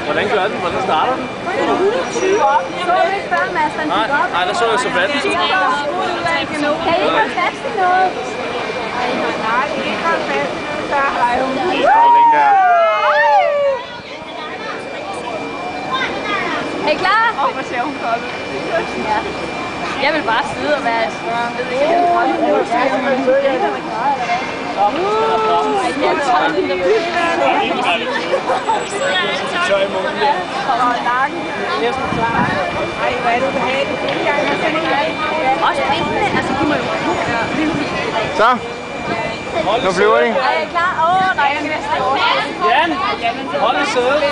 Hvordan gør den? Hvordan starter den? Den er 120 op. Så du ikke før, Mads? Nej, der så jeg så fat. Kan I ikke holde fast i noget? Nej, vi kan ikke holde fast i noget. Der har jo Er I klar? Hvor ser hun godt ud. Ja. Jeg vil bare sidde og være strong. Jeg ved ikke, jeg vil Tør i munden. Ej, hvor er du behageligt. Også benene, altså de må jo Så, nu flyver de. Er I klar? Nej, jeg skal næsten. Jan, hold i sædet.